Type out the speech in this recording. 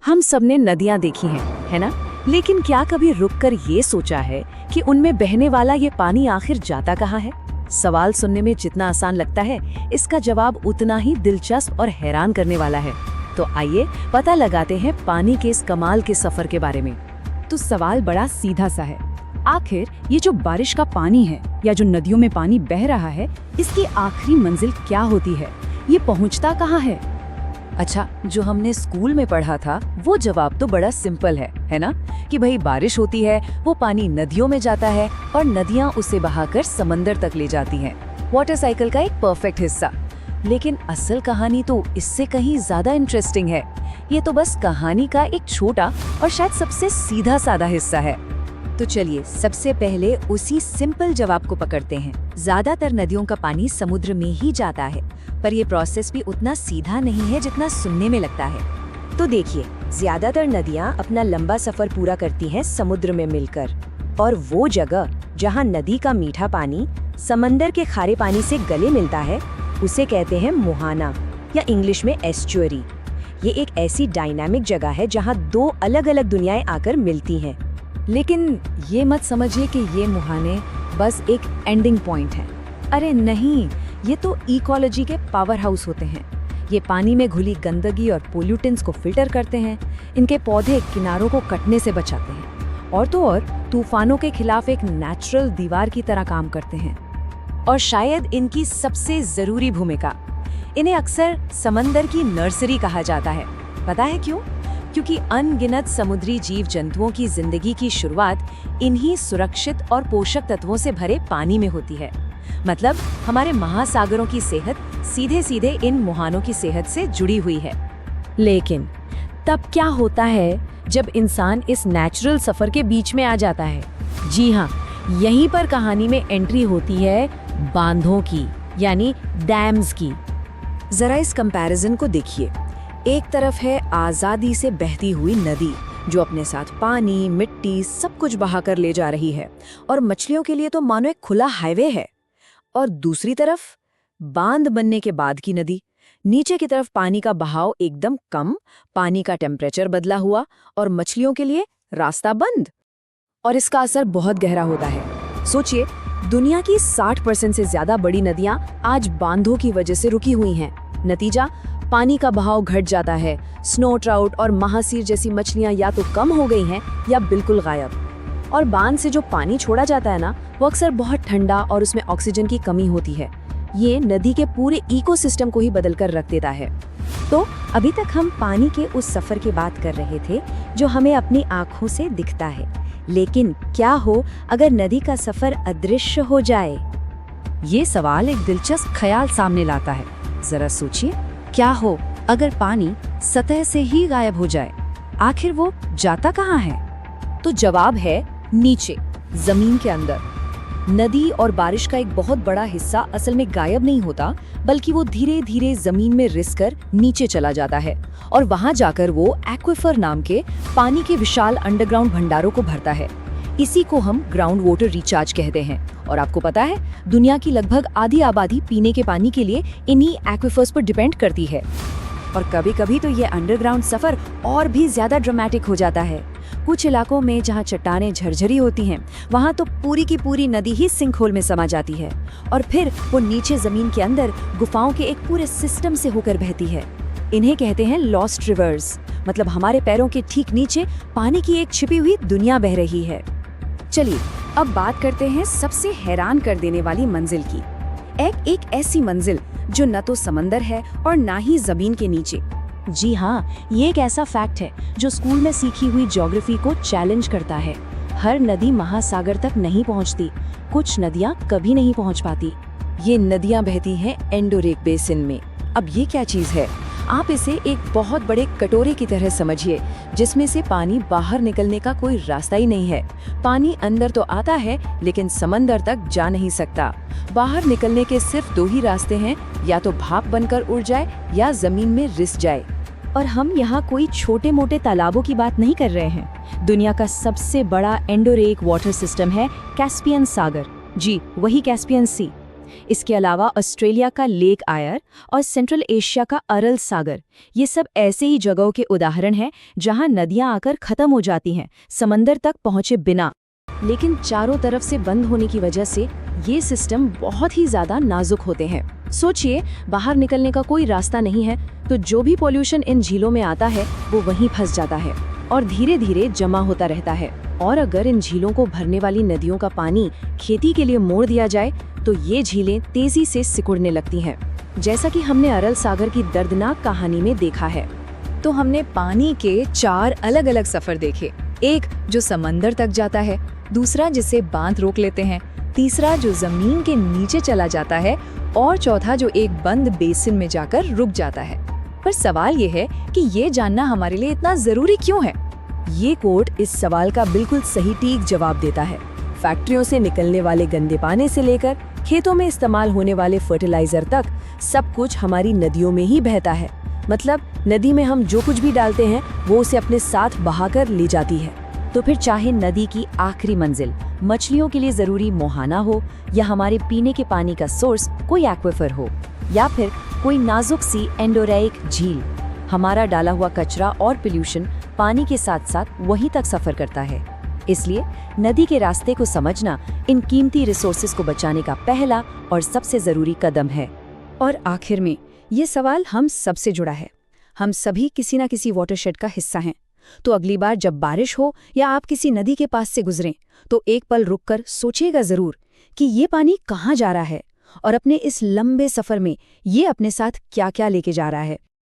हम सबने नदियां देखी हैं, है ना? लेकिन क्या कभी रुककर ये सोचा है कि उनमें बहने वाला ये पानी आखिर जाता कहाँ है? सवाल सुनने में जितना आसान लगता है, इसका जवाब उतना ही दिलचस्प और हैरान करने वाला है। तो आइए पता लगाते हैं पानी के इस कमाल के सफर के बारे में। तो सवाल बड़ा सीधा सा है, आखिर ये जो बारिश का पानी है या जो नदियों में पानी बह रहा है, इसकी आखिरी मंजिल क्या होती है? ये पहुंचता कहाँ है? अच्छा, जो हमने स्कूल में पढ़ा था वो जवाब तो बड़ा सिंपल है ना? कि भाई बारिश होती है, वो पानी नदियों में जाता है और नदियां उसे बहाकर समंदर तक ले जाती हैं। वाटर साइकिल का एक परफेक्ट हिस्सा। लेकिन असल कहानी तो इससे कहीं ज्यादा इंटरेस्टिंग है। ये तो बस कहानी का एक छोटा और शायद सबसे सीधा साधा हिस्सा है। तो चलिए सबसे पहले उसी सिंपल जवाब को पकड़ते हैं। ज्यादातर नदियों का पानी समुद्र में ही जाता है, पर ये प्रोसेस भी उतना सीधा नहीं है जितना सुनने में लगता है। तो देखिए, ज्यादातर नदियां अपना लंबा सफर पूरा करती हैं समुद्र में मिलकर, और वो जगह जहां नदी का मीठा पानी समंदर के खारे पानी से गले मिलता है, उसे कहते हैं मुहाना या इंग्लिश में एस्चुअरी। ये एक ऐसी डायनामिक जगह है जहां दो अलग अलग दुनियाएं आकर मिलती हैं। लेकिन ये मत समझिए कि ये मुहाने बस एक एंडिंग पॉइंट है। अरे नहीं, ये तो इकोलॉजी के पावर हाउस होते हैं। ये पानी में घुली गंदगी और पोल्यूटेंट्स को फिल्टर करते हैं। इनके पौधे किनारों को कटने से बचाते हैं, और तो और तूफानों के खिलाफ एक नेचुरल दीवार की तरह काम करते हैं। और शायद इनकी सबसे जरूरी भूमिका, इन्हें अक्सर समंदर की नर्सरी कहा जाता है। पता है क्यों? क्योंकि अनगिनत समुद्री जीव जंतुओं की जिंदगी की शुरुआत इन्हीं सुरक्षित और पोषक तत्वों से भरे पानी में होती है। मतलब हमारे महासागरों की सेहत सीधे सीधे इन मुहानों की सेहत से जुड़ी हुई है। लेकिन तब क्या होता है जब इंसान इस नेचुरल सफर के बीच में आ जाता है? जी हाँ, यहीं पर कहानी में एंट्री होती है बांधों की, यानी डैम्स की। जरा इस कंपैरिजन को देखिए। एक तरफ है आजादी से बहती हुई नदी, जो अपने साथ पानी, मिट्टी सब कुछ बहाकर ले जा रही है और मछलियों के लिए तो मानो एक खुला हाईवे है। और दूसरी तरफ बांध बनने के बाद की नदी। नीचे की तरफ पानी का बहाव एकदम कम, पानी का टेम्परेचर बदला हुआ और मछलियों के लिए रास्ता बंद। और इसका असर बहुत गहरा होता है। सोचिए, दुनिया की 60% से ज्यादा बड़ी नदियां आज बांधों की वजह से रुकी हुई हैं। नतीजा, पानी का बहाव घट जाता है। स्नो ट्राउट और महासीर जैसी मछलियां या तो कम हो गई हैं या बिल्कुल गायब। और बांध से जो पानी छोड़ा जाता है ना, वो अक्सर बहुत ठंडा और उसमें ऑक्सीजन की कमी होती है। ये नदी के पूरे इकोसिस्टम को ही बदल कर रख देता है। तो अभी तक हम पानी के उस सफर की बात कर रहे थे जो हमें अपनी आंखों से दिखता है। लेकिन क्या हो अगर नदी का सफर अदृश्य हो जाए? ये सवाल एक दिलचस्प ख्याल सामने लाता है। जरा सोचिए, क्या हो अगर पानी सतह से ही गायब हो जाए? आखिर वो जाता कहाँ है? तो जवाब है नीचे, जमीन के अंदर। नदी और बारिश का एक बहुत बड़ा हिस्सा असल में गायब नहीं होता, बल्कि वो धीरे धीरे जमीन में रिस कर नीचे चला जाता है और वहां जाकर वो एक्विफर नाम के पानी के विशाल अंडरग्राउंड भंडारों को भरता है। इसी को हम ग्राउंड वाटर रिचार्ज कहते हैं। और आपको पता है, दुनिया की लगभग आधी आबादी पीने के पानी के लिए इन्हीं एक्विफर्स पर डिपेंड करती है। और कभी कभी तो ये अंडरग्राउंड सफर और भी ज्यादा ड्रामेटिक हो जाता है। कुछ इलाकों में जहाँ चट्टानें झरझरी होती हैं, वहाँ तो पूरी की पूरी नदी ही सिंकहोल में समा जाती है और फिर वो नीचे जमीन के अंदर गुफाओं के एक पूरे सिस्टम से होकर बहती है। इन्हें कहते हैं लॉस्ट रिवर्स। मतलब हमारे पैरों के ठीक नीचे पानी की एक छिपी हुई दुनिया बह रही है। चलिए अब बात करते हैं सबसे हैरान कर देने वाली मंजिल की। एक ऐसी मंजिल जो न तो समंदर है और ना ही जमीन के नीचे। जी हाँ, ये एक ऐसा फैक्ट है जो स्कूल में सीखी हुई ज्योग्राफी को चैलेंज करता है। हर नदी महासागर तक नहीं पहुंचती, कुछ नदियां कभी नहीं पहुंच पाती। ये नदियां बहती हैं एंडोरेक बेसिन में। अब ये क्या चीज है? आप इसे एक बहुत बड़े कटोरे की तरह समझिए, जिसमें से पानी बाहर निकलने का कोई रास्ता ही नहीं है। पानी अंदर तो आता है, लेकिन समंदर तक जा नहीं सकता। बाहर निकलने के सिर्फ दो ही रास्ते हैं, या तो भाप बनकर उड़ जाए या जमीन में रिस जाए। और हम यहाँ कोई छोटे मोटे तालाबों की बात नहीं कर रहे हैं। दुनिया का सबसे बड़ा एंडोरेक वाटर सिस्टम है कैस्पियन सागर। जी, वही कैस्पियन सी। इसके अलावा ऑस्ट्रेलिया का लेक आयर और सेंट्रल एशिया का अरल सागर, ये सब ऐसे ही जगहों के उदाहरण हैं जहां नदियां आकर खत्म हो जाती हैं, समंदर तक पहुंचे बिना। लेकिन चारों तरफ से बंद होने की वजह से ये सिस्टम बहुत ही ज्यादा नाजुक होते हैं। सोचिए, बाहर निकलने का कोई रास्ता नहीं है, तो जो भी पॉल्यूशन इन झीलों में आता है वो वहीं फंस जाता है और धीरे धीरे जमा होता रहता है। और अगर इन झीलों को भरने वाली नदियों का पानी खेती के लिए मोड़ दिया जाए तो ये झीलें तेजी से सिकुड़ने लगती हैं, जैसा कि हमने अरल सागर की दर्दनाक कहानी में देखा है। तो हमने पानी के 4 अलग-अलग सफर देखे। एक जो समंदर तक जाता है, दूसरा जिसे बांध रोक लेते हैं, तीसरा जो जमीन के नीचे चला जाता है और चौथा जो एक बंद बेसिन में जाकर रुक जाता है। पर सवाल ये है कि ये जानना हमारे लिए इतना जरूरी क्यों है? ये कोट इस सवाल का बिल्कुल सही ठीक जवाब देता है। फैक्ट्रियों से निकलने वाले गंदे पानी से लेकर खेतों में इस्तेमाल होने वाले फर्टिलाइजर तक सब कुछ हमारी नदियों में ही बहता है। मतलब नदी में हम जो कुछ भी डालते हैं वो उसे अपने साथ बहाकर ले जाती है। तो फिर चाहे नदी की आखिरी मंजिल मछलियों के लिए जरूरी मुहाना हो या हमारे पीने के पानी का सोर्स कोई एक्विफर हो या फिर कोई नाजुक सी एंडोरेइक झील, हमारा डाला हुआ कचरा और पोल्यूशन पानी के साथ साथ वहीं तक सफर करता है। इसलिए नदी के रास्ते को समझना इन कीमती रिसोर्सेज को बचाने का पहला और सबसे जरूरी कदम है। और आखिर में ये सवाल हम सबसे जुड़ा है। हम सभी किसी न किसी वाटरशेड का हिस्सा हैं। तो अगली बार जब बारिश हो या आप किसी नदी के पास से गुजरें, तो एक पल रुककर सोचिएगा जरूर कि ये पानी कहाँ जा रहा है और अपने इस लंबे सफर में ये अपने साथ क्या क्या लेके जा रहा है।